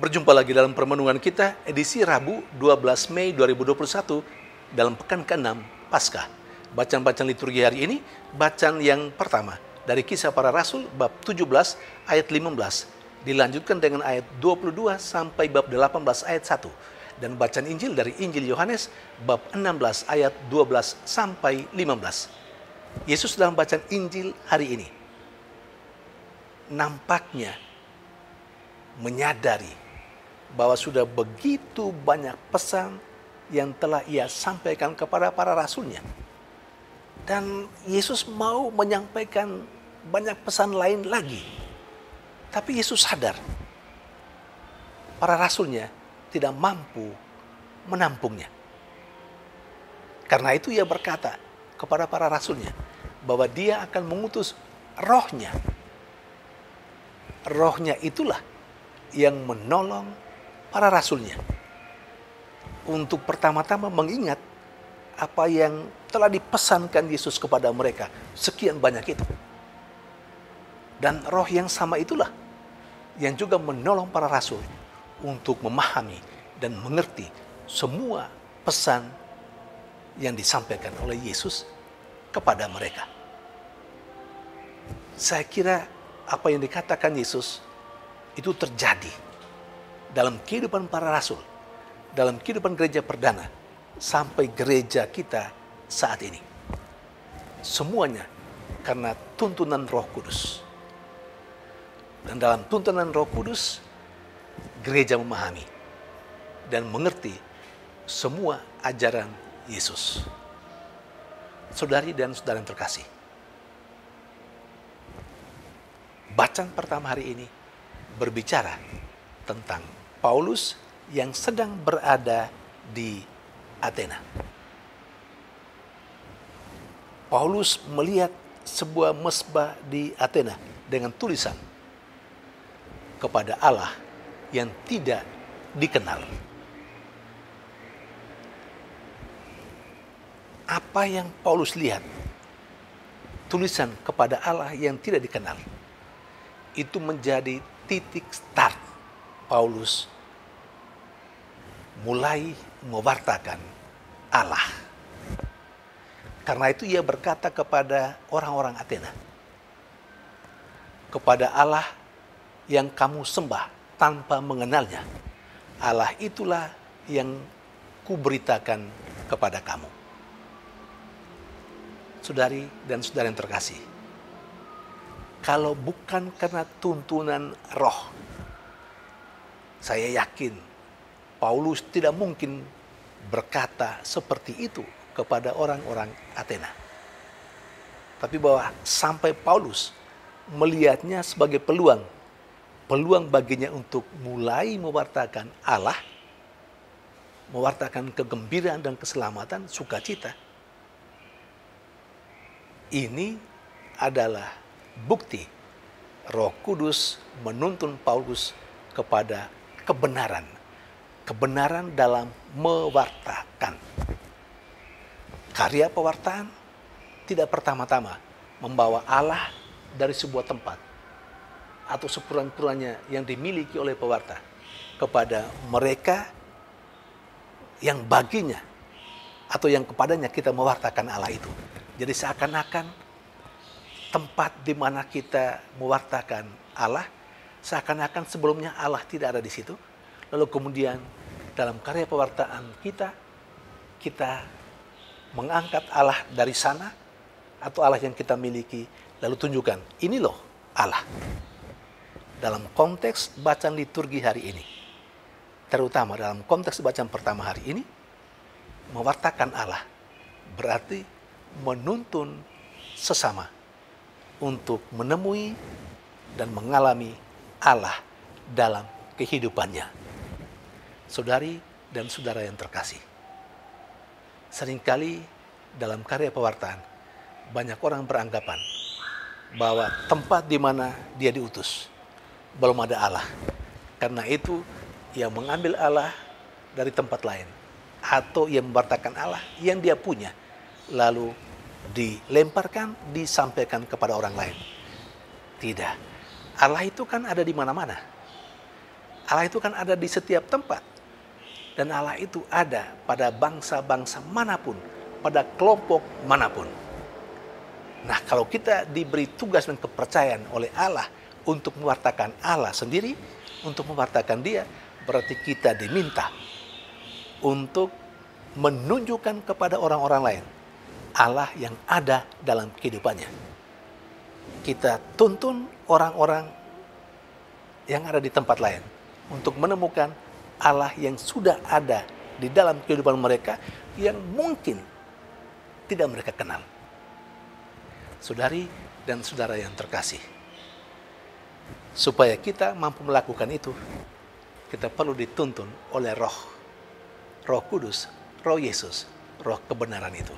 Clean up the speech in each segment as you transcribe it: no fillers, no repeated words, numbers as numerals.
Berjumpa lagi dalam permenungan kita edisi Rabu 12 Mei 2021 dalam pekan ke-6 Paskah. Bacaan-bacaan liturgi hari ini, bacaan yang pertama dari Kisah Para Rasul bab 17 ayat 15, dilanjutkan dengan ayat 22 sampai bab 18 ayat 1, dan bacaan Injil dari Injil Yohanes bab 16 ayat 12 sampai 15. Yesus dalam bacaan Injil hari ini nampaknya menyadari bahwa sudah begitu banyak pesan yang telah ia sampaikan kepada para rasulnya. Dan Yesus mau menyampaikan banyak pesan lain lagi. Tapi Yesus sadar para rasulnya tidak mampu menampungnya. Karena itu ia berkata kepada para rasulnya bahwa dia akan mengutus rohnya. Rohnya itulah yang menolong para rasulnya untuk pertama-tama mengingat apa yang telah dipesankan Yesus kepada mereka sekian banyak itu. Dan roh yang sama itulah yang juga menolong para rasul untuk memahami dan mengerti semua pesan yang disampaikan oleh Yesus kepada mereka. Saya kira apa yang dikatakan Yesus itu terjadi dalam kehidupan para rasul, dalam kehidupan gereja perdana, sampai gereja kita saat ini. Semuanya karena tuntunan Roh Kudus. Dan dalam tuntunan Roh Kudus, gereja memahami dan mengerti semua ajaran Yesus. Saudari dan saudara yang terkasih, bacaan pertama hari ini berbicara tentang Paulus yang sedang berada di Athena. Paulus melihat sebuah mezbah di Athena dengan tulisan kepada Allah yang tidak dikenal. Apa yang Paulus lihat? Tulisan kepada Allah yang tidak dikenal. Itu menjadi titik start Paulus mulai mewartakan Allah. Karena itu ia berkata kepada orang-orang Athena, kepada Allah yang kamu sembah tanpa mengenalnya, Allah itulah yang kuberitakan kepada kamu. Saudari dan saudara yang terkasih, kalau bukan karena tuntunan roh, saya yakin Paulus tidak mungkin berkata seperti itu kepada orang-orang Athena. Tapi bahwa sampai Paulus melihatnya sebagai peluang baginya untuk mulai mewartakan Allah, mewartakan kegembiraan dan keselamatan, sukacita. Ini adalah bukti Roh Kudus menuntun Paulus kepada kebenaran dalam mewartakan. Karya pewartaan tidak pertama-tama membawa Allah dari sebuah tempat atau sepuran-purannya yang dimiliki oleh pewarta kepada mereka yang baginya atau yang kepadanya kita mewartakan Allah itu. Jadi seakan-akan tempat di mana kita mewartakan Allah, seakan-akan sebelumnya Allah tidak ada di situ. Lalu kemudian dalam karya pewartaan kita mengangkat Allah dari sana atau Allah yang kita miliki, lalu tunjukkan, ini loh Allah. Dalam konteks bacaan liturgi hari ini, terutama dalam konteks bacaan pertama hari ini, mewartakan Allah berarti menuntun sesama untuk menemui dan mengalami Allah dalam kehidupannya. Saudari dan saudara yang terkasih, seringkali dalam karya pewartaan banyak orang beranggapan bahwa tempat di mana dia diutus belum ada Allah. Karena itu ia mengambil Allah dari tempat lain atau ia mewartakan Allah yang dia punya lalu dilemparkan, disampaikan kepada orang lain. Tidak. Allah itu kan ada di mana-mana. Allah itu kan ada di setiap tempat. Dan Allah itu ada pada bangsa-bangsa manapun, pada kelompok manapun. Nah, kalau kita diberi tugas dan kepercayaan oleh Allah untuk mewartakan Allah sendiri, untuk mewartakan Dia, berarti kita diminta untuk menunjukkan kepada orang-orang lain Allah yang ada dalam kehidupannya. Kita tuntun orang-orang yang ada di tempat lain untuk menemukan Allah yang sudah ada di dalam kehidupan mereka yang mungkin tidak mereka kenal. Saudari dan saudara yang terkasih, supaya kita mampu melakukan itu, kita perlu dituntun oleh Roh Kudus, Roh Yesus, Roh kebenaran itu.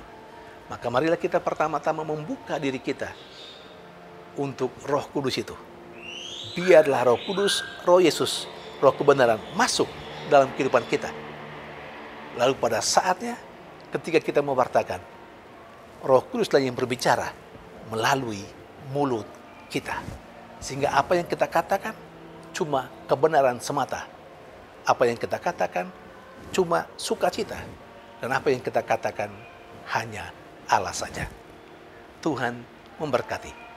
Maka marilah kita pertama-tama membuka diri kita untuk Roh Kudus itu. Biarlah Roh Kudus, Roh Yesus, Roh kebenaran masuk dalam kehidupan kita. Lalu pada saatnya ketika kita mewartakan, Roh Kuduslah yang berbicara melalui mulut kita. Sehingga apa yang kita katakan cuma kebenaran semata. Apa yang kita katakan cuma sukacita. Dan apa yang kita katakan hanya Allah saja. Tuhan memberkati.